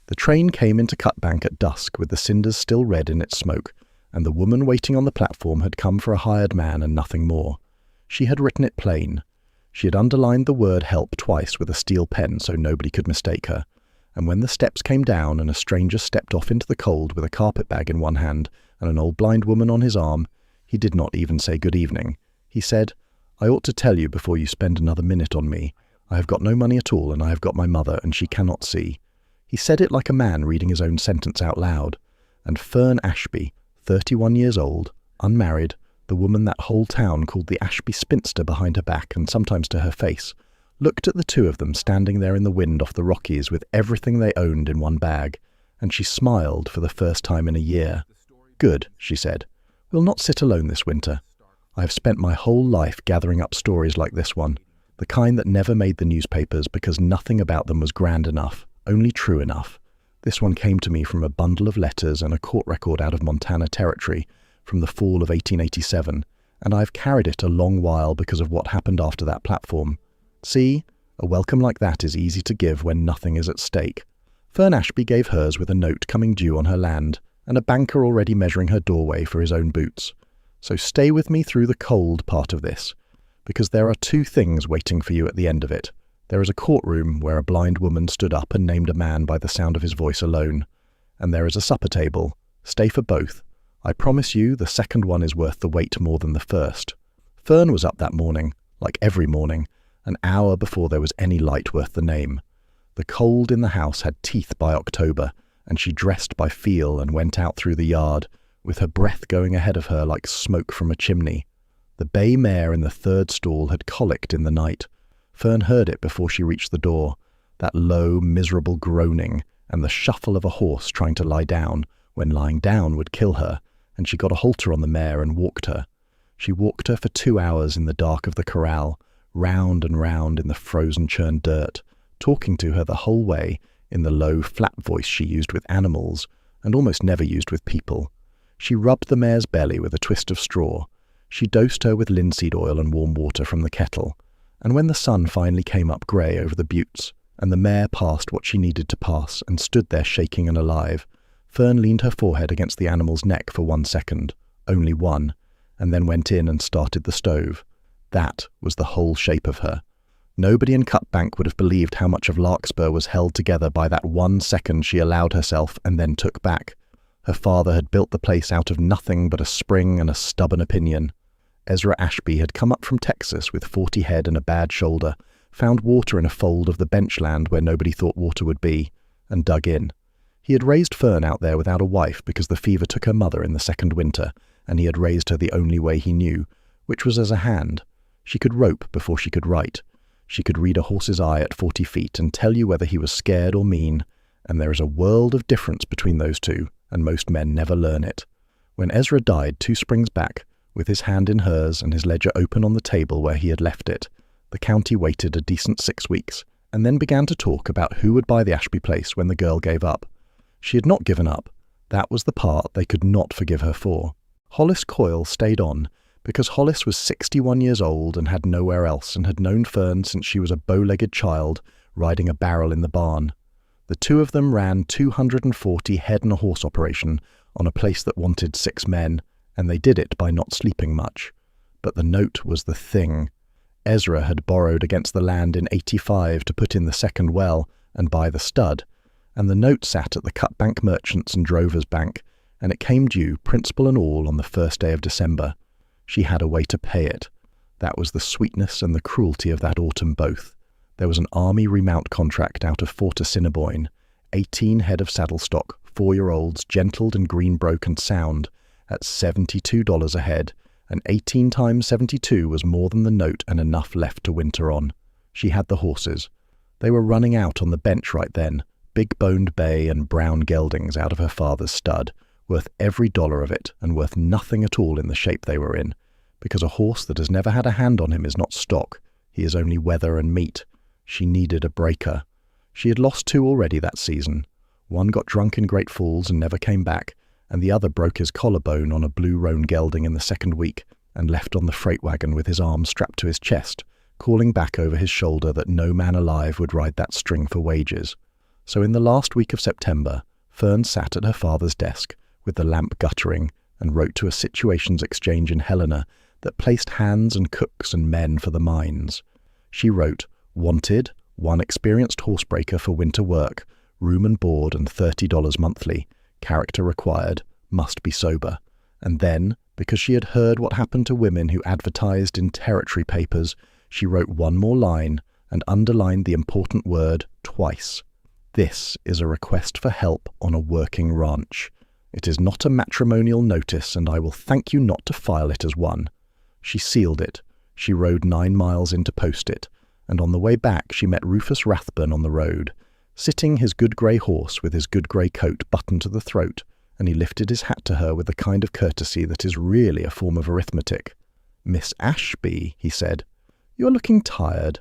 The train came into Cutbank at dusk with the cinders still red in its smoke, and the woman waiting on the platform had come for a hired man and nothing more. She had written it plain. She had underlined the word help twice with a steel pen so nobody could mistake her, and when the steps came down and a stranger stepped off into the cold with a carpetbag in one hand and an old blind woman on his arm, he did not even say good evening. He said, "I ought to tell you before you spend another minute on me. I have got no money at all, and I have got my mother, and she cannot see." He said it like a man reading his own sentence out loud. And Fern Ashby, 31 years old, unmarried, the woman that whole town called the Ashby spinster behind her back and sometimes to her face, looked at the two of them standing there in the wind off the Rockies with everything they owned in one bag, and she smiled for the first time in a year. "Good," she said. "We'll not sit alone this winter. I have spent my whole life gathering up stories like this one, the kind that never made the newspapers because nothing about them was grand enough, only true enough. This one came to me from a bundle of letters and a court record out of Montana Territory from the fall of 1887, and I've carried it a long while because of what happened after that platform. See, a welcome like that is easy to give when nothing is at stake." Fern Ashby gave hers with a note coming due on her land, and a banker already measuring her doorway for his own boots. So stay with me through the cold part of this, because there are two things waiting for you at the end of it. There is a courtroom where a blind woman stood up and named a man by the sound of his voice alone. And there is a supper table. Stay for both. I promise you the second one is worth the wait more than the first. Fern was up that morning, like every morning, an hour before there was any light worth the name. The cold in the house had teeth by October, and she dressed by feel and went out through the yard, with her breath going ahead of her like smoke from a chimney. The bay mare in the third stall had colicked in the night. Fern heard it before she reached the door, that low, miserable groaning and the shuffle of a horse trying to lie down when lying down would kill her, and she got a halter on the mare and walked her. She walked her for 2 hours in the dark of the corral, round and round in the frozen churned dirt, talking to her the whole way in the low, flat voice she used with animals and almost never used with people. She rubbed the mare's belly with a twist of straw. She dosed her with linseed oil and warm water from the kettle. And when the sun finally came up grey over the buttes, and the mare passed what she needed to pass and stood there shaking and alive, Fern leaned her forehead against the animal's neck for 1 second, only one, and then went in and started the stove. That was the whole shape of her. Nobody in Cutbank would have believed how much of Larkspur was held together by that 1 second she allowed herself and then took back. Her father had built the place out of nothing but a spring and a stubborn opinion. Ezra Ashby had come up from Texas with 40 head and a bad shoulder, found water in a fold of the bench land where nobody thought water would be, and dug in. He had raised Fern out there without a wife because the fever took her mother in the second winter, and he had raised her the only way he knew, which was as a hand. She could rope before she could write. She could read a horse's eye at 40 feet and tell you whether he was scared or mean, and there is a world of difference between those two, and most men never learn it. When Ezra died 2 springs back, with his hand in hers and his ledger open on the table where he had left it, the county waited a decent 6 weeks, and then began to talk about who would buy the Ashby place when the girl gave up. She had not given up. That was the part they could not forgive her for. Hollis Coyle stayed on, because Hollis was 61 years old and had nowhere else, and had known Fern since she was a bow-legged child, riding a barrel in the barn. The two of them ran 240 head and a horse operation on a place that wanted 6 men, and they did it by not sleeping much. But the note was the thing. Ezra had borrowed against the land in 85 to put in the second well and buy the stud, and the note sat at the Cutbank Merchants and Drovers Bank, and it came due, principal and all, on the 1st day of December. She had a way to pay it. That was the sweetness and the cruelty of that autumn both. There was an army remount contract out of Fort Assiniboine, 18 head of saddle stock, 4-year-olds, gentled and green-broke and sound, at $72 a head, and 18 times 72 was more than the note and enough left to winter on. She had the horses. They were running out on the bench right then, big-boned bay and brown geldings out of her father's stud, worth every dollar of it and worth nothing at all in the shape they were in, because a horse that has never had a hand on him is not stock, he is only weather and meat. She needed a breaker. She had lost 2 already that season. One got drunk in Great Falls and never came back, and the other broke his collarbone on a blue roan gelding in the second week and left on the freight wagon with his arm strapped to his chest, calling back over his shoulder that no man alive would ride that string for wages. So in the last week of September, Fern sat at her father's desk with the lamp guttering and wrote to a situations exchange in Helena that placed hands and cooks and men for the mines. She wrote, "Wanted, one experienced horsebreaker for winter work, room and board and $30 monthly, character required, must be sober." And then, because she had heard what happened to women who advertised in territory papers, she wrote one more line and underlined the important word twice. "This is a request for help on a working ranch. It is not a matrimonial notice, and I will thank you not to file it as one." She sealed it. She rode 9 miles in to post it, and on the way back she met Rufus Rathburn on the road, sitting his good grey horse with his good grey coat buttoned to the throat, and he lifted his hat to her with the kind of courtesy that is really a form of arithmetic. "Miss Ashby," he said, "you are looking tired."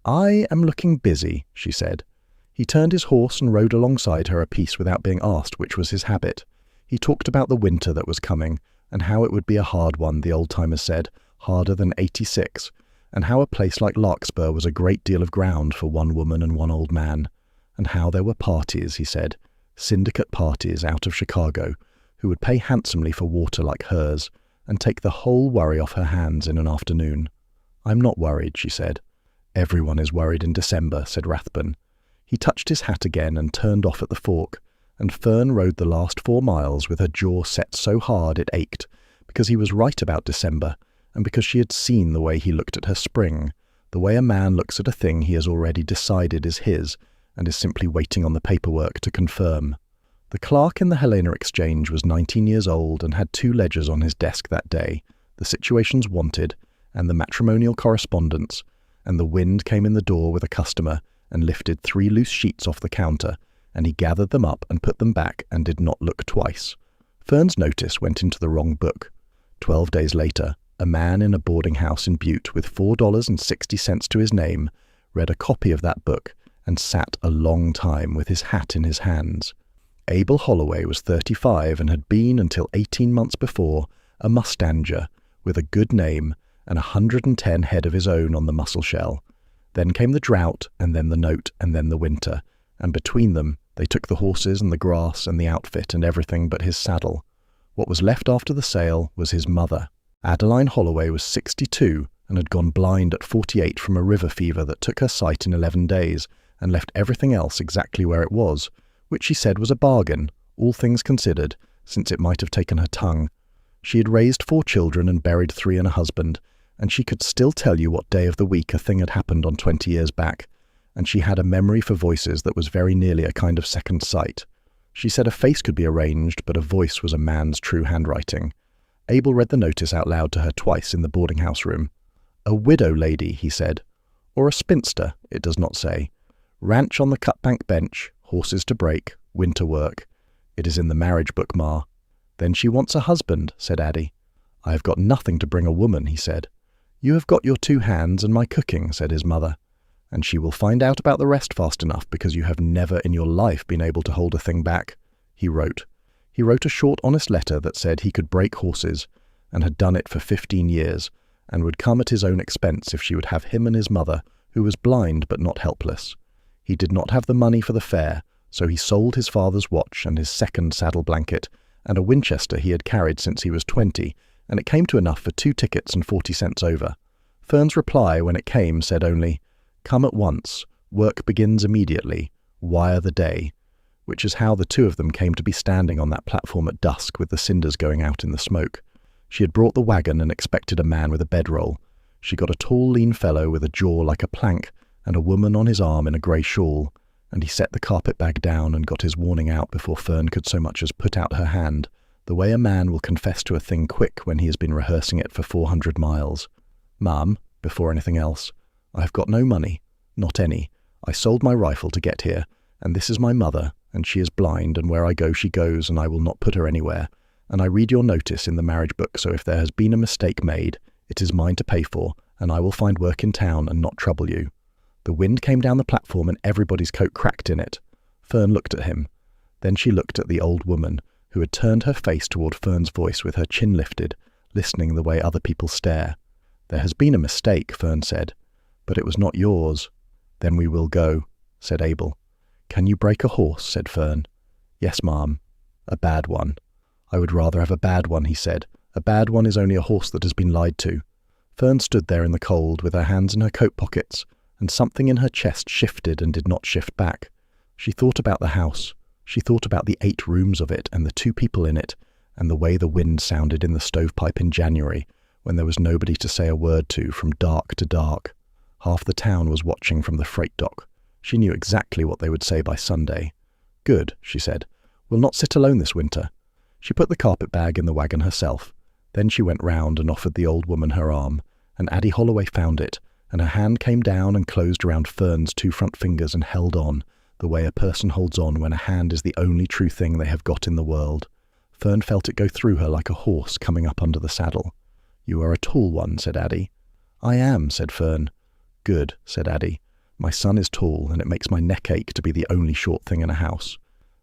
"I am looking busy," she said. He turned his horse and rode alongside her a piece without being asked, which was his habit. He talked about the winter that was coming, and how it would be a hard one, the old-timers said, harder than 86, and how a place like Larkspur was a great deal of ground for one woman and one old man, and how there were parties, he said, syndicate parties out of Chicago, who would pay handsomely for water like hers, and take the whole worry off her hands in an afternoon. "I'm not worried," she said. "Everyone is worried in December," said Rathburn. He touched his hat again and turned off at the fork, and Fern rode the last 4 miles with her jaw set so hard it ached, because he was right about December, and because she had seen the way he looked at her spring, the way a man looks at a thing he has already decided is his, and is simply waiting on the paperwork to confirm. The clerk in the Helena exchange was 19 years old and had 2 ledgers on his desk that day, the situations wanted, and the matrimonial correspondence, and the wind came in the door with a customer and lifted 3 loose sheets off the counter, and he gathered them up and put them back and did not look twice. Fern's notice went into the wrong book. 12 days later, a man in a boarding house in Butte with $4.60 to his name read a copy of that book and sat a long time with his hat in his hands. Abel Holloway was 35 and had been, until 18 months before, a mustanger with a good name and 110 head of his own on the muscle shell. Then came the drought, and then the note, and then the winter, and between them they took the horses and the grass and the outfit and everything but his saddle. What was left after the sale was his mother. Adeline Holloway was 62 and had gone blind at 48 from a river fever that took her sight in 11 days and left everything else exactly where it was, which she said was a bargain, all things considered, since it might have taken her tongue. She had raised 4 children and buried 3 and a husband, and she could still tell you what day of the week a thing had happened on 20 years back, and she had a memory for voices that was very nearly a kind of second sight. She said a face could be arranged, but a voice was a man's true handwriting. Abel read the notice out loud to her twice in the boarding-house room. "A widow lady," he said. "Or a spinster," it does not say. "Ranch on the Cutbank bench, horses to break, winter work. It is in the marriage book, Ma." "Then she wants a husband," said Addie. "I have got nothing to bring a woman," he said. "You have got your 2 hands and my cooking," said his mother. "And she will find out about the rest fast enough, because you have never in your life been able to hold a thing back," he wrote. He wrote a short, honest letter that said he could break horses, and had done it for 15 years, and would come at his own expense if she would have him and his mother, who was blind but not helpless. He did not have the money for the fare, so he sold his father's watch and his second saddle blanket, and a Winchester he had carried since he was 20, and it came to enough for 2 tickets and 40 cents over. Fern's reply, when it came, said only, "Come at once, work begins immediately, wire the day," which is how the 2 of them came to be standing on that platform at dusk with the cinders going out in the smoke. She had brought the wagon and expected a man with a bedroll. She got a tall, lean fellow with a jaw like a plank, and a woman on his arm in a grey shawl, and he set the carpetbag down and got his warning out before Fern could so much as put out her hand, the way a man will confess to a thing quick when he has been rehearsing it for 400 miles. "Ma'am," before anything else, "I have got no money, not any. I sold my rifle to get here, and this is my mother, and she is blind, and where I go she goes, and I will not put her anywhere. And I read your notice in the marriage book, so if there has been a mistake made, it is mine to pay for, and I will find work in town and not trouble you." The wind came down the platform and everybody's coat cracked in it. Fern looked at him. Then she looked at the old woman, who had turned her face toward Fern's voice with her chin lifted, listening the way other people stare. "There has been a mistake," Fern said, "but it was not yours." "Then we will go," said Abel. "Can you break a horse?" said Fern. "Yes, ma'am. A bad one." "I would rather have a bad one," he said. "A bad one is only a horse that has been lied to." Fern stood there in the cold with her hands in her coat pockets, and something in her chest shifted and did not shift back. She thought about the house. She thought about the 8 rooms of it and the 2 people in it, and the way the wind sounded in the stovepipe in January, when there was nobody to say a word to from dark to dark. Half the town was watching from the freight dock. She knew exactly what they would say by Sunday. "Good," she said. "We'll not sit alone this winter." She put the carpetbag in the wagon herself. Then she went round and offered the old woman her arm, and Addie Holloway found it, and her hand came down and closed around Fern's 2 front fingers and held on, the way a person holds on when a hand is the only true thing they have got in the world. Fern felt it go through her like a horse coming up under the saddle. "You are a tall one," said Addie. "I am," said Fern. "Good," said Addie. "My son is tall, and it makes my neck ache to be the only short thing in a house."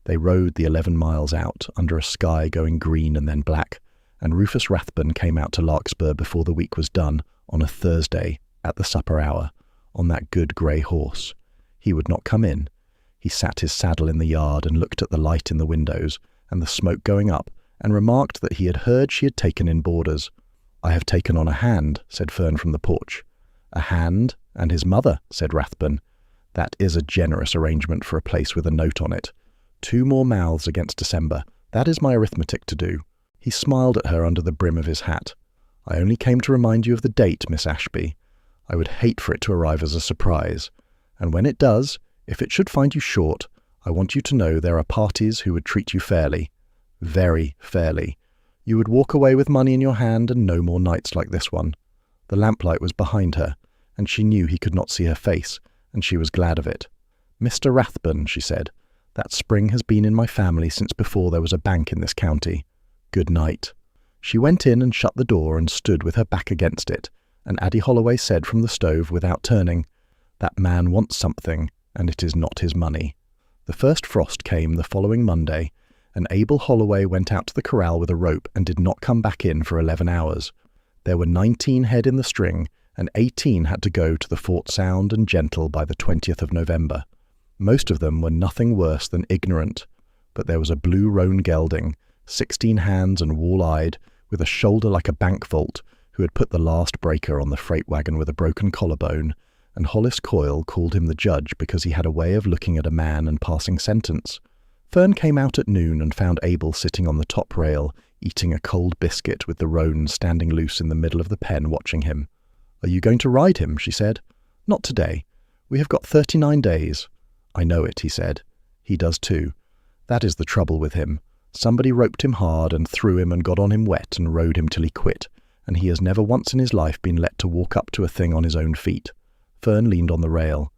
They rode the 11 miles out, under a sky going green and then black, and Rufus Rathbun came out to Larkspur before the week was done, on a Thursday, at the supper hour, on that good grey horse. He would not come in. He sat his saddle in the yard and looked at the light in the windows, and the smoke going up, and remarked that he had heard she had taken in boarders. "I have taken on a hand," said Fern from the porch. "A hand and his mother," said Rathbun. "That is a generous arrangement for a place with a note on it. 2 more mouths against December. That is my arithmetic to do." He smiled at her under the brim of his hat. "I only came to remind you of the date, Miss Ashby. I would hate for it to arrive as a surprise. And when it does, if it should find you short, I want you to know there are parties who would treat you fairly. Very fairly. You would walk away with money in your hand and no more nights like this one." The lamplight was behind her, and she knew he could not see her face, and she was glad of it. "Mr. Rathbun," she said, "that spring has been in my family since before there was a bank in this county. Good night." She went in and shut the door and stood with her back against it, and Addie Holloway said from the stove without turning, "That man wants something, and it is not his money." The first frost came the following Monday, and Abel Holloway went out to the corral with a rope and did not come back in for 11 hours. There were 19 head in the string, and 18 had to go to the Fort Sound and Gentle by the 20th of November. Most of them were nothing worse than ignorant, but there was a blue roan gelding, 16 hands and wall-eyed, with a shoulder like a bank vault, who had put the last breaker on the freight wagon with a broken collarbone, and Hollis Coyle called him the judge because he had a way of looking at a man and passing sentence. Fern came out at noon and found Abel sitting on the top rail, eating a cold biscuit with the roan standing loose in the middle of the pen watching him. "Are you going to ride him?" she said. "Not today. We have got 39 days. "I know it," he said. "He does too. That is the trouble with him. Somebody roped him hard and threw him and got on him wet and rode him till he quit, and he has never once in his life been let to walk up to a thing on his own feet." Fern leaned on the rail.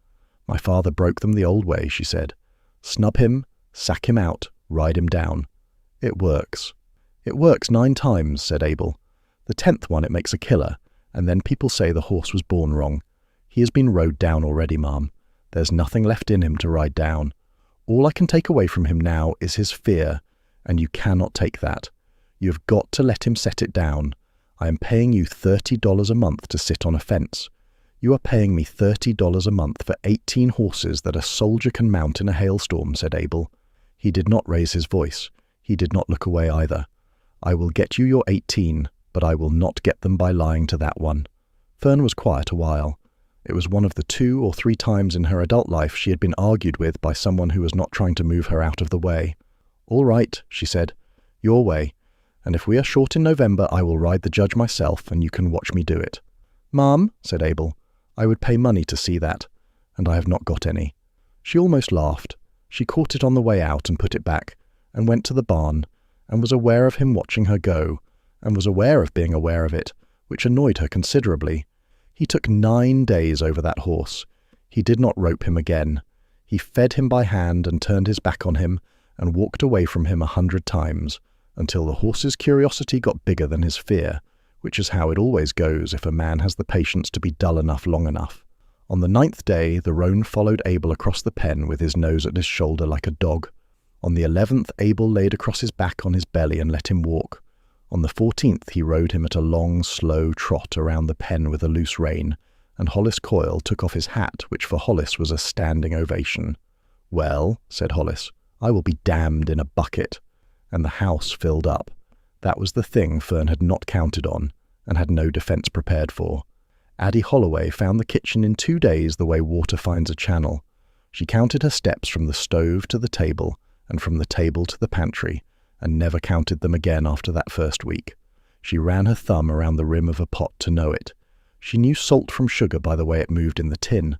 "My father broke them the old way," she said. "Snub him, sack him out, ride him down. It works." "It works 9 times, said Abel. "The 10th one it makes a killer, and then people say the horse was born wrong. He has been rode down already, ma'am. There's nothing left in him to ride down. All I can take away from him now is his fear, and you cannot take that. You have got to let him set it down. I am paying you $30 a month to sit on a fence. You are paying me $30 a month for 18 horses that a soldier can mount in a hailstorm," said Abel. He did not raise his voice. He did not look away either. "I will get you your 18, but I will not get them by lying to that one." Fern was quiet a while. It was one of the 2 or 3 times in her adult life she had been argued with by someone who was not trying to move her out of the way. "All right," she said. "Your way. And if we are short in November, I will ride the judge myself, and you can watch me do it." "Ma'am," said Abel, "I would pay money to see that, and I have not got any." She almost laughed. She caught it on the way out and put it back, and went to the barn, and was aware of him watching her go, and was aware of being aware of it, which annoyed her considerably. He took 9 days over that horse. He did not rope him again. He fed him by hand and turned his back on him, and walked away from him 100 times, until the horse's curiosity got bigger than his fear, which is how it always goes if a man has the patience to be dull enough long enough. On the 9th day, the roan followed Abel across the pen with his nose at his shoulder like a dog. On the 11th, Abel laid across his back on his belly and let him walk. On the 14th, he rode him at a long, slow trot around the pen with a loose rein, and Hollis Coyle took off his hat, which for Hollis was a standing ovation. "Well," said Hollis, "I will be damned in a bucket." And the house filled up. That was the thing Fern had not counted on and had no defence prepared for. Addie Holloway found the kitchen in 2 days the way water finds a channel. She counted her steps from the stove to the table and from the table to the pantry, and never counted them again after that first week. She ran her thumb around the rim of a pot to know it. She knew salt from sugar by the way it moved in the tin.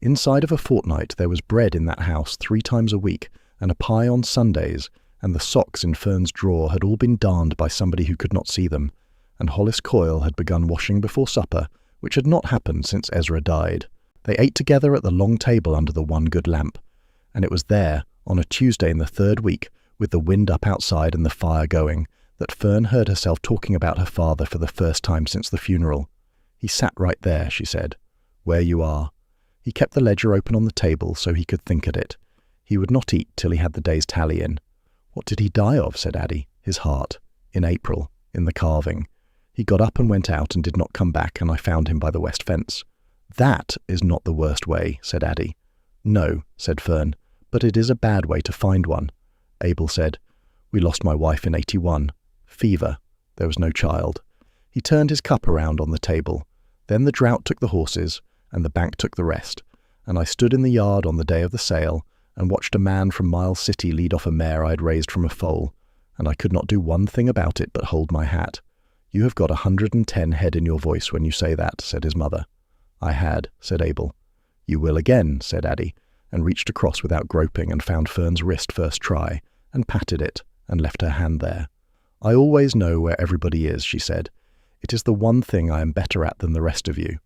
Inside of a fortnight there was bread in that house 3 times a week, and a pie on Sundays, and the socks in Fern's drawer had all been darned by somebody who could not see them, and Hollis Coyle had begun washing before supper, which had not happened since Ezra died. They ate together at the long table under the one good lamp, and it was there, on a Tuesday in the 3rd week, with the wind up outside and the fire going, that Fern heard herself talking about her father for the first time since the funeral. "He sat right there," she said, "where you are." He kept the ledger open on the table so he could think at it. He would not eat till he had the day's tally in. "What did he die of?" said Addie. "His heart. In April. In the calving. He got up and went out and did not come back, and I found him by the west fence." "That is not the worst way," said Addie. "No," said Fern, "but it is a bad way to find one." Abel said, "We lost my wife in 81. Fever. There was no child." He turned his cup around on the table. "Then the drought took the horses, and the bank took the rest, and I stood in the yard on the day of the sale, and watched a man from Miles City lead off a mare I had raised from a foal, and I could not do one thing about it but hold my hat." "You have got 110 head in your voice when you say that," said his mother. "I had," said Abel. "You will again," said Addie, and reached across without groping and found Fern's wrist first try, and patted it, and left her hand there. "I always know where everybody is," she said. "It is the one thing I am better at than the rest of you.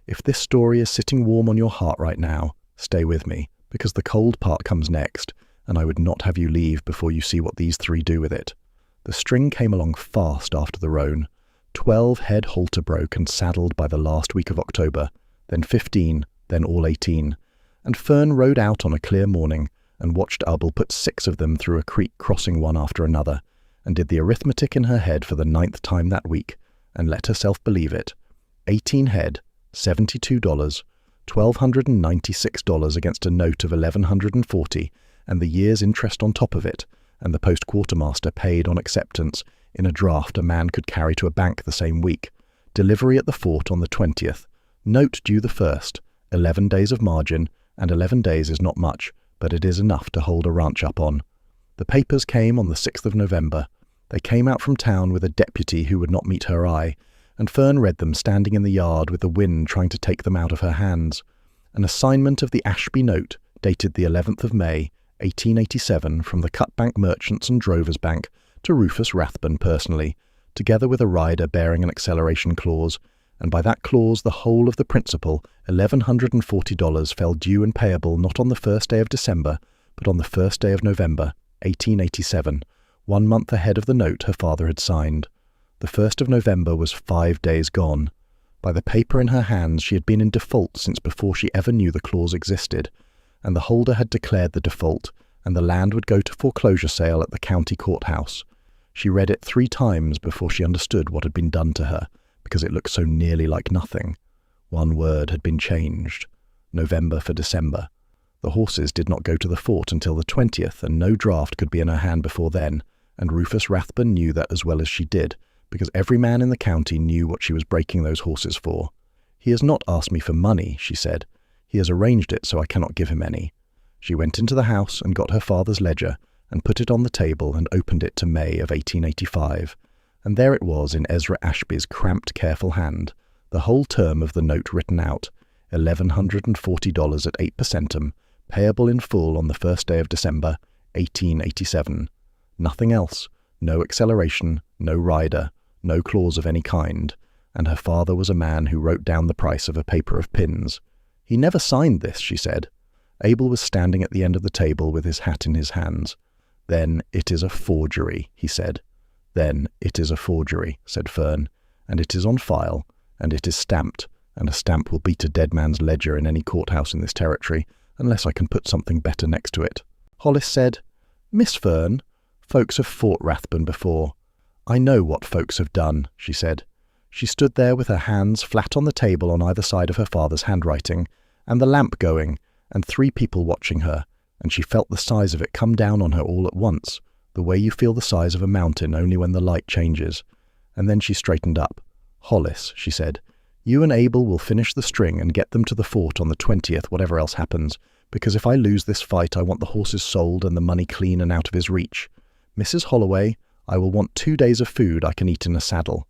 If this story is sitting warm on your heart right now, stay with me, because the cold part comes next, and I would not have you leave before you see what these 3 do with it." The string came along fast after the roan. 12 head halter broke and saddled by the last week of October, then 15, then all 18, and Fern rode out on a clear morning and watched Abel put 6 of them through a creek crossing one after another, and did the arithmetic in her head for the 9th time that week, and let herself believe it. 18 head, $72, $1,296 against a note of $1,140, and the year's interest on top of it, and the post-quartermaster paid on acceptance in a draft a man could carry to a bank the same week. Delivery at the fort on the 20th. Note due the 1st. 11 days of margin, and 11 days is not much, but it is enough to hold a ranch up on. The papers came on the 6th of November. They came out from town with a deputy who would not meet her eye, and Fern read them standing in the yard with the wind trying to take them out of her hands. An assignment of the Ashby note, dated the 11th of May, 1887, from the Cutbank Merchants and Drovers Bank to Rufus Rathbun personally, together with a rider bearing an acceleration clause, and by that clause the whole of the principal, $1,140, fell due and payable not on the 1st day of December, but on the 1st day of November, 1887, 1 month ahead of the note her father had signed. The 1st of November was 5 days gone. By the paper in her hands she had been in default since before she ever knew the clause existed, and the holder had declared the default, and the land would go to foreclosure sale at the county courthouse. She read it 3 times before she understood what had been done to her, because it looked so nearly like nothing. 1 word had been changed. November for December. The horses did not go to the fort until the 20th, and no draft could be in her hand before then, and Rufus Rathbun knew that as well as she did, because every man in the county knew what she was breaking those horses for. "He has not asked me for money," she said. "He has arranged it so I cannot give him any." She went into the house and got her father's ledger, and put it on the table and opened it to May of 1885, and there it was in Ezra Ashby's cramped, careful hand, the whole term of the note written out, $1,140 at 8 per centum, payable in full on the 1st day of December, 1887. Nothing else, no acceleration, no rider, no clause of any kind, and her father was a man who wrote down the price of a paper of pins. "He never signed this," she said. Abel was standing at the end of the table with his hat in his hands. "Then it is a forgery," he said. "Then it is a forgery," said Fern, "and it is on file, and it is stamped, and a stamp will beat a dead man's ledger in any courthouse in this territory, unless I can put something better next to it." Hollis said, "Miss Fern, folks have fought Rathbun before." "I know what folks have done," she said. She stood there with her hands flat on the table on either side of her father's handwriting, and the lamp going, and 3 people watching her, and she felt the size of it come down on her all at once, the way you feel the size of a mountain only when the light changes. And then she straightened up. "Hollis," she said, "you and Abel will finish the string and get them to the fort on the 20th, whatever else happens, because if I lose this fight I want the horses sold and the money clean and out of his reach. Mrs. Holloway, I will want 2 days of food I can eat in a saddle."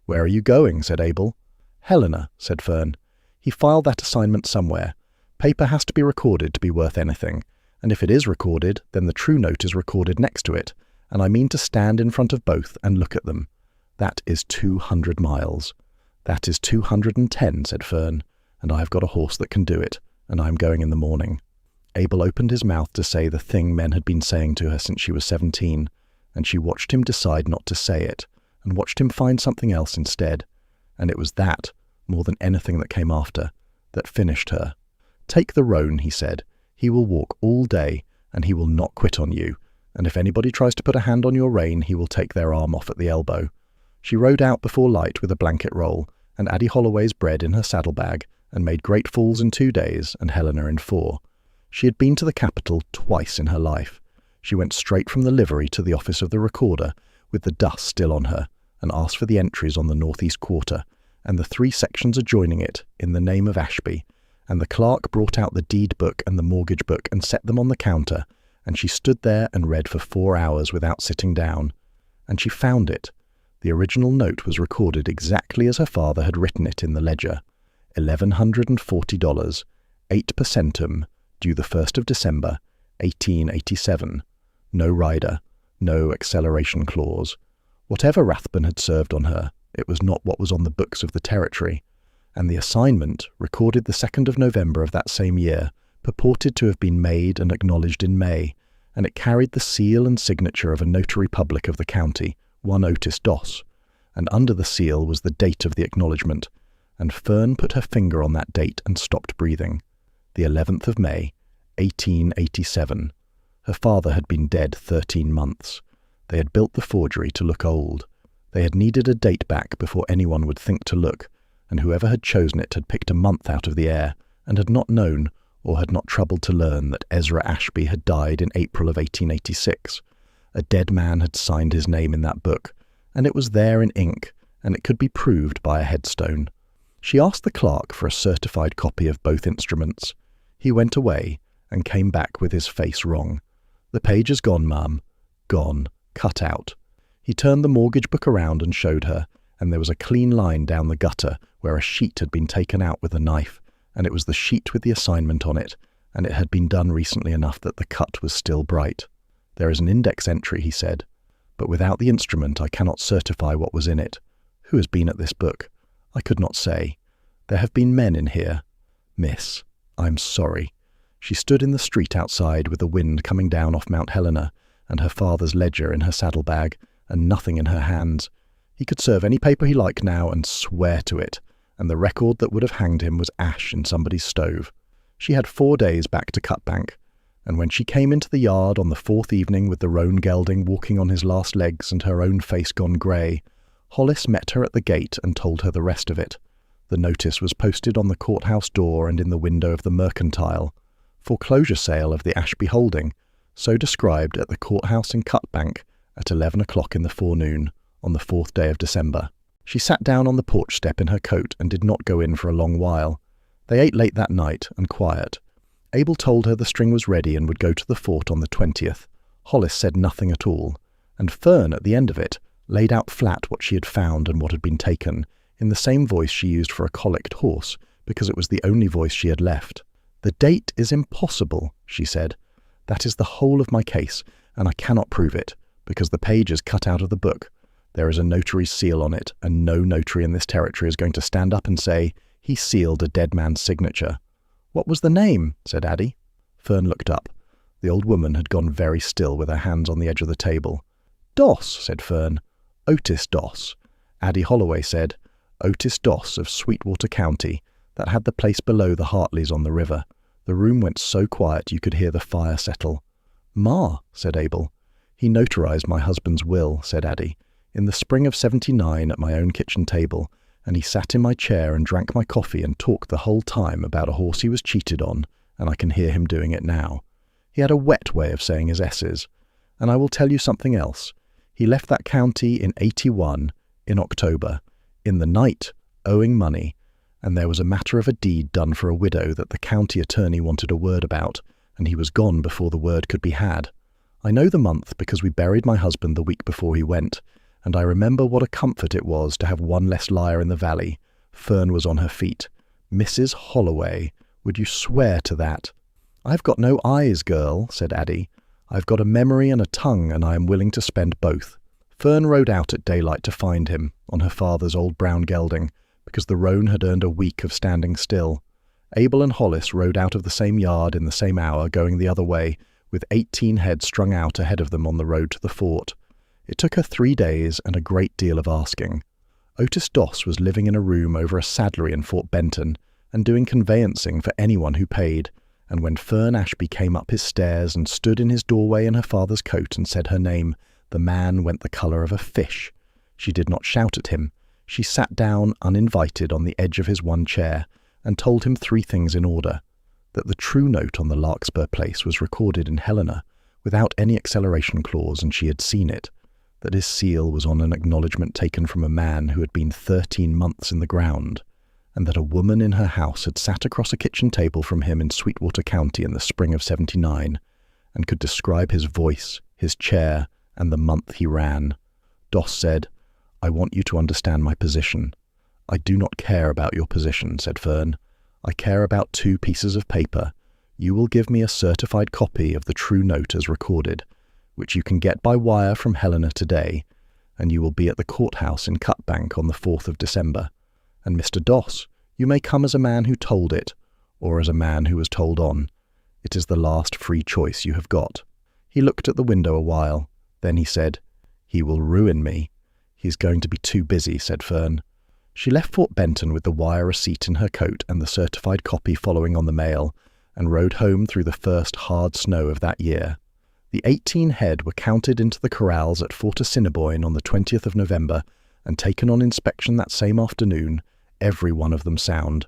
"Where are you going?" said Abel. "Helena," said Fern. He filed that assignment somewhere. Paper has to be recorded to be worth anything, and if it is recorded, then the true note is recorded next to it, and I mean to stand in front of both and look at them. That is 200 miles. "That is 210, said Fern, "and I have got a horse that can do it, and I am going in the morning." Abel opened his mouth to say the thing men had been saying to her since she was 17, and she watched him decide not to say it, and watched him find something else instead, and it was that, more than anything that came after, that finished her. "Take the roan," he said. "He will walk all day, and he will not quit on you, and if anybody tries to put a hand on your rein, he will take their arm off at the elbow." She rode out before light with a blanket roll, and Addie Holloway's bread in her saddlebag, and made great falls in 2 days, and Helena in 4. She had been to the capital twice in her life. She went straight from the livery to the office of the recorder, with the dust still on her, and asked for the entries on the northeast quarter, and the 3 sections adjoining it, in the name of Ashby, and the clerk brought out the deed book and the mortgage book and set them on the counter, and she stood there and read for 4 hours without sitting down. And she found it. The original note was recorded exactly as her father had written it in the ledger. $1,140, 8 per centum, due the 1st of December, 1887. No rider, no acceleration clause. Whatever Rathbun had served on her, it was not what was on the books of the territory. And the assignment, recorded the 2nd of November of that same year, purported to have been made and acknowledged in May, and it carried the seal and signature of a notary public of the county, one Otis Doss, and under the seal was the date of the acknowledgment, and Fern put her finger on that date and stopped breathing. The 11th of May, 1887. Her father had been dead 13 months. They had built the forgery to look old. They had needed a date back before anyone would think to look, and whoever had chosen it had picked a month out of the air, and had not known, or had not troubled to learn, that Ezra Ashby had died in April of 1886. A dead man had signed his name in that book, and it was there in ink, and it could be proved by a headstone. She asked the clerk for a certified copy of both instruments. He went away, and came back with his face wrong. "The page is gone, ma'am. Gone. Cut out." He turned the mortgage book around and showed her, and there was a clean line down the gutter where a sheet had been taken out with a knife, and it was the sheet with the assignment on it, and it had been done recently enough that the cut was still bright. "There is an index entry," he said, "but without the instrument I cannot certify what was in it. Who has been at this book? I could not say. There have been men in here. Miss, I'm sorry." She stood in the street outside with the wind coming down off Mount Helena, and her father's ledger in her saddlebag, and nothing in her hands. He could serve any paper he liked now and swear to it, and the record that would have hanged him was ash in somebody's stove. She had 4 days back to Cutbank, and when she came into the yard on the 4th evening with the roan gelding walking on his last legs and her own face gone grey, Hollis met her at the gate and told her the rest of it. The notice was posted on the courthouse door and in the window of the mercantile. Foreclosure sale of the Ashby holding, so described at the courthouse in Cutbank at 11 o'clock in the forenoon on the 4th day of December. She sat down on the porch step in her coat and did not go in for a long while. They ate late that night and quiet. Abel told her the string was ready and would go to the fort on the 20th. Hollis said nothing at all, and Fern, at the end of it, laid out flat what she had found and what had been taken, in the same voice she used for a colicked horse, because it was the only voice she had left. "The date is impossible," she said. "That is the whole of my case, and I cannot prove it, because the page is cut out of the book. There is a notary's seal on it, and no notary in this territory is going to stand up and say, 'He sealed a dead man's signature.'" "What was the name?" said Addie. Fern looked up. The old woman had gone very still with her hands on the edge of the table. "Doss," said Fern. "Otis Doss." Addie Holloway said, "Otis Doss of Sweetwater County, that had the place below the Hartleys on the river." The room went so quiet you could hear the fire settle. "Ma," said Abel. "He notarized my husband's will," said Addie, "in the spring of '79 at my own kitchen table, and he sat in my chair and drank my coffee and talked the whole time about a horse he was cheated on, and I can hear him doing it now. He had a wet way of saying his S's. And I will tell you something else. He left that county in 81, in October, in the night, owing money, and there was a matter of a deed done for a widow that the county attorney wanted a word about, and he was gone before the word could be had. I know the month because we buried my husband the week before he went, and I remember what a comfort it was to have one less liar in the valley. Fern was on her feet. Mrs. Holloway, would you swear to that? I've got no eyes, girl, said Addie. I've got a memory and a tongue, and I am willing to spend both. Fern rode out at daylight to find him, on her father's old brown gelding, because the roan had earned a week of standing still. Abel and Hollis rode out of the same yard in the same hour, going the other way, with 18 head strung out ahead of them on the road to the fort. It took her 3 days and a great deal of asking. Otis Doss was living in a room over a saddlery in Fort Benton, and doing conveyancing for anyone who paid, and when Fern Ashby came up his stairs and stood in his doorway in her father's coat and said her name, the man went the colour of a fish. She did not shout at him. She sat down uninvited on the edge of his one chair and told him 3 things in order: that the true note on the Larkspur place was recorded in Helena, without any acceleration clause, and she had seen it; that his seal was on an acknowledgment taken from a man who had been 13 months in the ground; and that a woman in her house had sat across a kitchen table from him in Sweetwater County in the spring of '79, and could describe his voice, his chair, and the month he ran. Doss said, I want you to understand my position. I do not care about your position, said Fern. I care about 2 pieces of paper. You will give me a certified copy of the true note as recorded, which you can get by wire from Helena today, and you will be at the courthouse in Cutbank on the 4th of December. And Mr. Doss, you may come as a man who told it, or as a man who was told on. It is the last free choice you have got. He looked at the window a while. Then he said, He will ruin me. He's going to be too busy, said Fern. She left Fort Benton with the wire receipt in her coat and the certified copy following on the mail, and rode home through the first hard snow of that year. The 18 head were counted into the corrals at Fort Assiniboine on the 20th of November and taken on inspection that same afternoon, every one of them sound,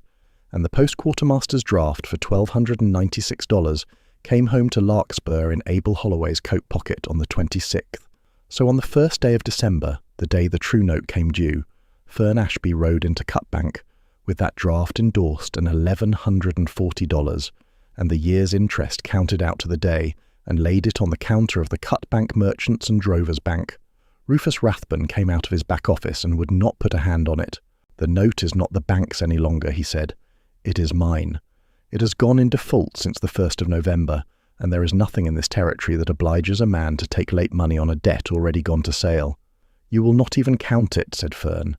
and the post-quartermaster's draft for $1,296 came home to Larkspur in Abel Holloway's coat pocket on the 26th. So on the first day of December, the day the true note came due, Fern Ashby rode into Cutbank, with that draft endorsed and $1,140, and the year's interest counted out to the day, and laid it on the counter of the Cutbank Merchants and Drovers Bank. Rufus Rathbun came out of his back office and would not put a hand on it. The note is not the bank's any longer, he said. It is mine. It has gone in default since the 1st of November, and there is nothing in this territory that obliges a man to take late money on a debt already gone to sale. You will not even count it, said Fern.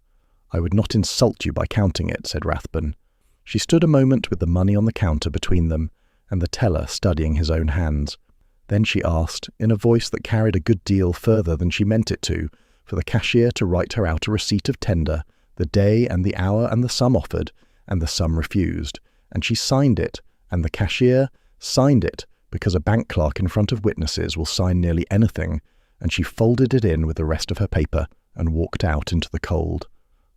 I would not insult you by counting it, said Rathbun. She stood a moment with the money on the counter between them, and the teller studying his own hands. Then she asked, in a voice that carried a good deal further than she meant it to, for the cashier to write her out a receipt of tender, the day and the hour and the sum offered, and the sum refused, and she signed it, and the cashier signed it, because a bank clerk in front of witnesses will sign nearly anything, and she folded it in with the rest of her paper and walked out into the cold.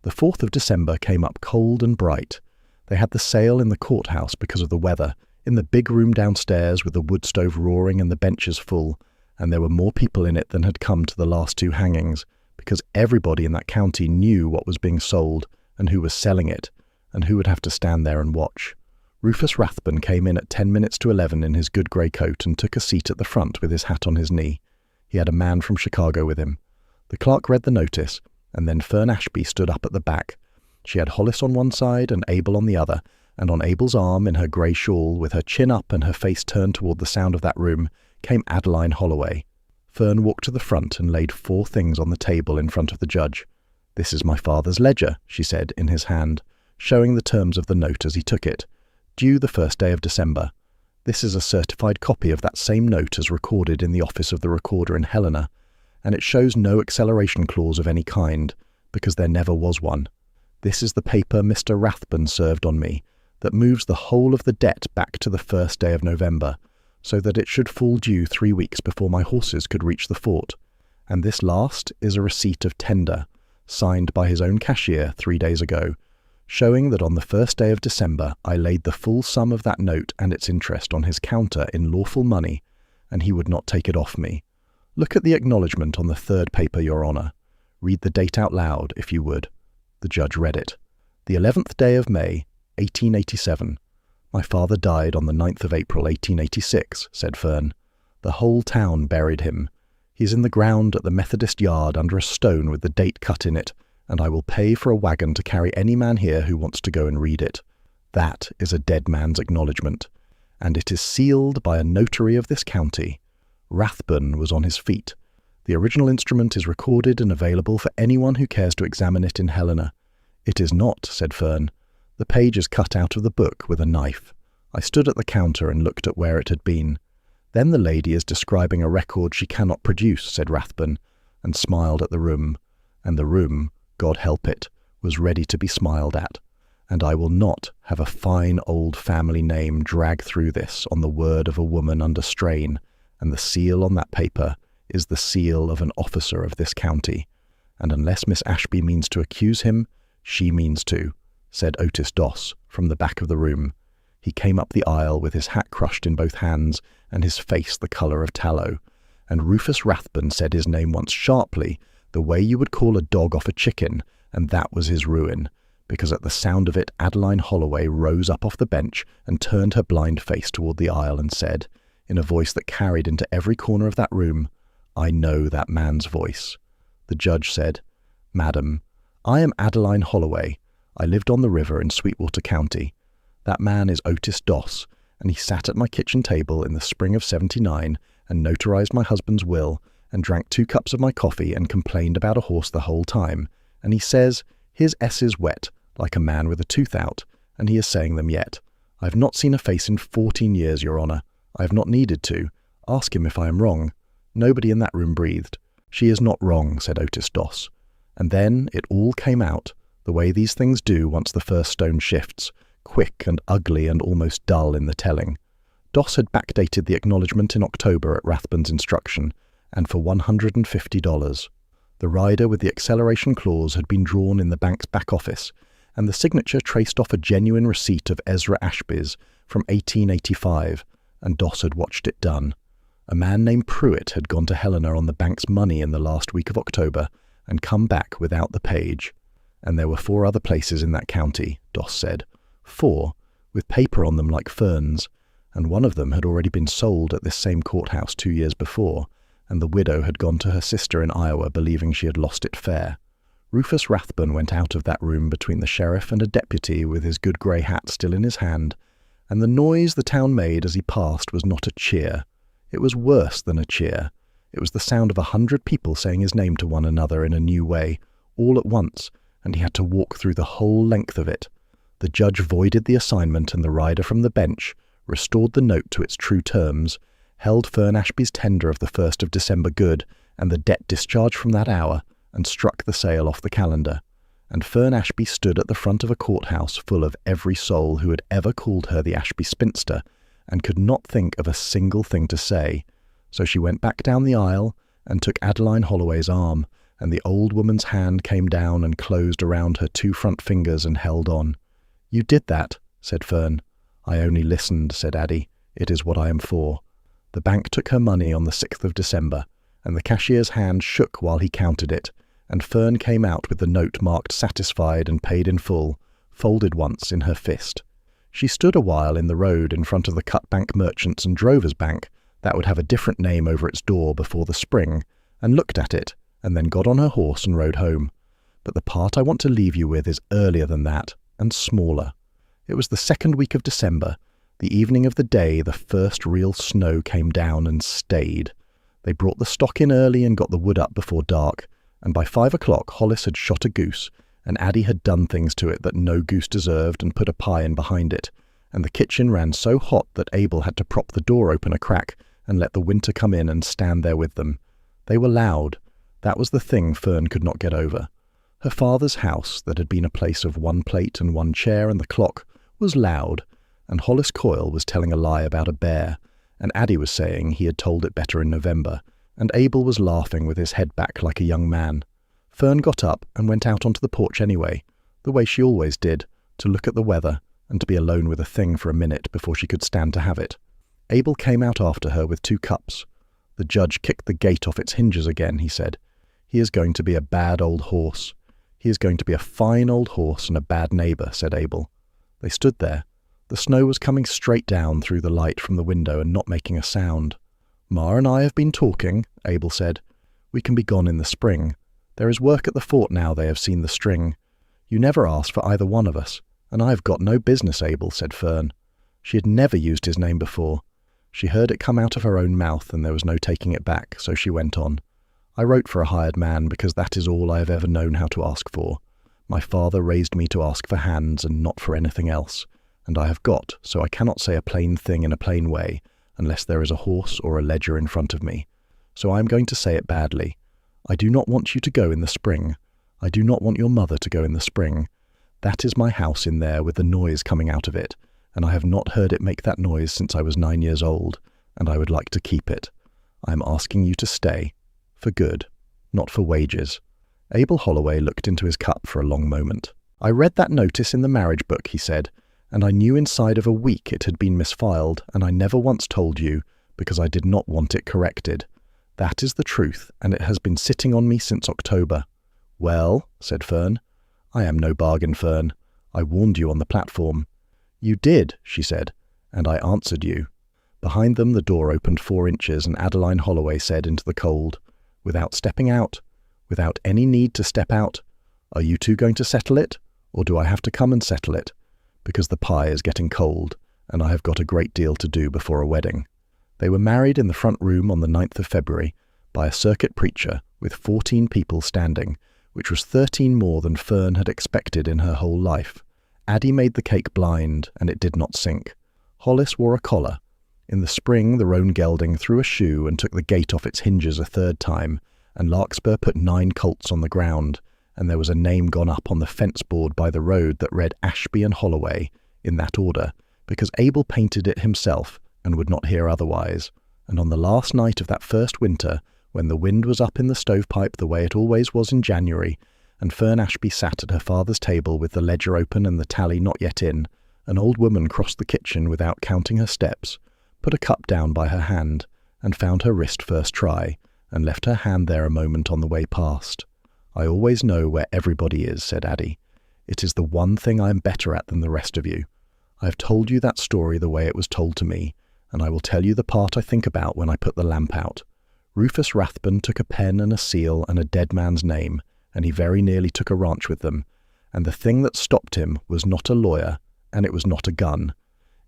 The 4th of December came up cold and bright. They had the sale in the courthouse because of the weather, in the big room downstairs with the wood stove roaring and the benches full, and there were more people in it than had come to the last 2 hangings, because everybody in that county knew what was being sold and who was selling it, and who would have to stand there and watch. Rufus Rathbun came in at 10 minutes to 11 in his good grey coat and took a seat at the front with his hat on his knee. He had a man from Chicago with him. The clerk read the notice, and then Fern Ashby stood up at the back. She had Hollis on one side and Abel on the other, and on Abel's arm in her grey shawl, with her chin up and her face turned toward the sound of that room, came Abel Holloway. Fern walked to the front and laid 4 things on the table in front of the judge. This is my father's ledger, she said, in his hand, showing the terms of the note as he took it. Due the 1st day of December. This is a certified copy of that same note as recorded in the office of the recorder in Helena, and it shows no acceleration clause of any kind, because there never was one. This is the paper Mr. Rathbun served on me, that moves the whole of the debt back to the 1st day of November, so that it should fall due 3 weeks before my horses could reach the fort. And this last is a receipt of tender, signed by his own cashier 3 days ago, showing that on the 1st day of December I laid the full sum of that note and its interest on his counter in lawful money, and he would not take it off me. Look at the acknowledgment on the third paper, Your Honour. Read the date out loud, if you would. The judge read it. The 11th day of May, 1887. My father died on the 9th of April, 1886, said Fern. The whole town buried him. He is in the ground at the Methodist yard under a stone with the date cut in it, and I will pay for a wagon to carry any man here who wants to go and read it. That is a dead man's acknowledgment, and it is sealed by a notary of this county. Rathbun was on his feet. The original instrument is recorded and available for anyone who cares to examine it in Helena. It is not, said Fern. The page is cut out of the book with a knife. I stood at the counter and looked at where it had been. Then the lady is describing a record she cannot produce, said Rathbun, and smiled at the room. And the room, God help it, was ready to be smiled at. And I will not have a fine old family name drag through this on the word of a woman under strain, and the seal on that paper is the seal of an officer of this county. And unless Miss Ashby means to accuse him, she means to, said Otis Doss from the back of the room. He came up the aisle with his hat crushed in both hands and his face the colour of tallow. And Rufus Rathbun said his name once sharply, the way you would call a dog off a chicken, and that was his ruin, because at the sound of it Abel Holloway rose up off the bench and turned her blind face toward the aisle and said, in a voice that carried into every corner of that room, I know that man's voice. The judge said, Madam, I am Abel Holloway. I lived on the river in Sweetwater County. That man is Otis Doss, and he sat at my kitchen table in the spring of '79 and notarized my husband's will and drank 2 cups of my coffee and complained about a horse the whole time. And he says, his S is wet, like a man with a tooth out, and he is saying them yet. I have not seen a face in 14 years, Your Honour. I have not needed to. Ask him if I am wrong. Nobody in that room breathed. She is not wrong, said Otis Doss. And then it all came out, the way these things do once the first stone shifts, quick and ugly and almost dull in the telling. Doss had backdated the acknowledgment in October at Rathbun's instruction, and for $150. The rider with the acceleration clause had been drawn in the bank's back office, and the signature traced off a genuine receipt of Ezra Ashby's from 1885, and Doss had watched it done. A man named Pruitt had gone to Helena on the bank's money in the last week of October and come back without the page. And there were 4 other places in that county, Doss said. 4, with paper on them like Fern's, and one of them had already been sold at this same courthouse 2 years before, and the widow had gone to her sister in Iowa believing she had lost it fair. Rufus Rathbun went out of that room between the sheriff and a deputy with his good grey hat still in his hand, and the noise the town made as he passed was not a cheer. It was worse than a cheer. It was the sound of 100 people saying his name to one another in a new way, all at once, and he had to walk through the whole length of it. The judge voided the assignment, and the rider from the bench restored the note to its true terms, held Fern Ashby's tender of the 1st of December good, and the debt discharged from that hour, and struck the sale off the calendar. And Fern Ashby stood at the front of a courthouse full of every soul who had ever called her the Ashby spinster, and could not think of a single thing to say. So she went back down the aisle and took Abel Holloway's arm, and the old woman's hand came down and closed around her 2 front fingers and held on. You did that, said Fern. I only listened, said Addie. It is what I am for. The bank took her money on the 6th of December, and the cashier's hand shook while he counted it, and Fern came out with the note marked satisfied and paid in full, folded once in her fist. She stood a while in the road in front of the Cutbank Merchants and Drovers Bank, that would have a different name over its door before the spring, and looked at it, and then got on her horse and rode home. But the part I want to leave you with is earlier than that, and smaller. It was the 2nd week of December, the evening of the day the first real snow came down and stayed. They brought the stock in early and got the wood up before dark, and by 5 o'clock Hollis had shot a goose, and Addie had done things to it that no goose deserved and put a pie in behind it, and the kitchen ran so hot that Abel had to prop the door open a crack and let the winter come in and stand there with them. They were loud. That was the thing Fern could not get over. Her father's house, that had been a place of 1 plate and 1 chair and the clock, was loud, and Hollis Coyle was telling a lie about a bear, and Addie was saying he had told it better in November, and Abel was laughing with his head back like a young man. Fern got up and went out onto the porch anyway, the way she always did, to look at the weather and to be alone with a thing for a minute before she could stand to have it. Abel came out after her with 2 cups. The judge kicked the gate off its hinges again, he said. He is going to be a bad old horse. He is going to be a fine old horse and a bad neighbour, said Abel. They stood there. The snow was coming straight down through the light from the window and not making a sound. Ma and I have been talking, Abel said. We can be gone in the spring. There is work at the fort now they have seen the string. You never asked for either one of us, and I have got no business, Abel, said Fern. She had never used his name before. She heard it come out of her own mouth, and there was no taking it back, so she went on. I wrote for a hired man because that is all I have ever known how to ask for. My father raised me to ask for hands and not for anything else, and I have got, so I cannot say a plain thing in a plain way, unless there is a horse or a ledger in front of me. So I am going to say it badly. I do not want you to go in the spring. I do not want your mother to go in the spring. That is my house in there with the noise coming out of it, and I have not heard it make that noise since I was 9 years old, and I would like to keep it. I am asking you to stay. For good, not for wages. Abel Holloway looked into his cup for a long moment. I read that notice in the marriage book, he said, and I knew inside of a week it had been misfiled, and I never once told you, because I did not want it corrected. That is the truth, and it has been sitting on me since October. Well, said Fern. I am no bargain, Fern. I warned you on the platform. You did, she said, and I answered you. Behind them the door opened 4 inches, and Adeline Holloway said into the cold, without stepping out, without any need to step out, are you 2 going to settle it, or do I have to come and settle it? Because the pie is getting cold, and I have got a great deal to do before a wedding. They were married in the front room on the 9th of February by a circuit preacher with 14 people standing, which was 13 more than Fern had expected in her whole life. Addie made the cake blind, and it did not sink. Hollis wore a collar. In the spring the roan gelding threw a shoe and took the gate off its hinges a 3rd time, and Larkspur put 9 colts on the ground, and there was a name gone up on the fence board by the road that read Ashby and Holloway, in that order, because Abel painted it himself and would not hear otherwise. And on the last night of that first winter, when the wind was up in the stovepipe the way it always was in January, and Fern Ashby sat at her father's table with the ledger open and the tally not yet in, an old woman crossed the kitchen without counting her steps, put a cup down by her hand, and found her wrist first try, and left her hand there a moment on the way past. I always know where everybody is, said Addie. It is the one thing I am better at than the rest of you. I have told you that story the way it was told to me, and I will tell you the part I think about when I put the lamp out. Rufus Rathbun took a pen and a seal and a dead man's name, and he very nearly took a ranch with them, and the thing that stopped him was not a lawyer, and it was not a gun.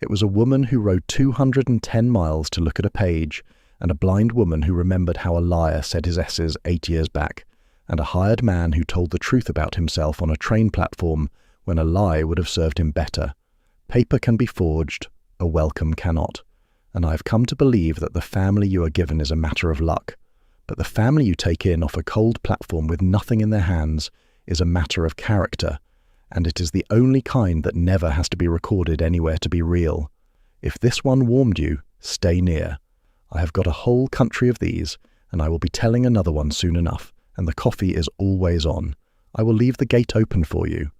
It was a woman who rode 210 miles to look at a page, and a blind woman who remembered how a liar said his S's 8 years back, and a hired man who told the truth about himself on a train platform when a lie would have served him better. Paper can be forged, a welcome cannot, and I have come to believe that the family you are given is a matter of luck, but the family you take in off a cold platform with nothing in their hands is a matter of character, and it is the only kind that never has to be recorded anywhere to be real. If this one warmed you, stay near. I have got a whole country of these, and I will be telling another one soon enough, and the coffee is always on. I will leave the gate open for you.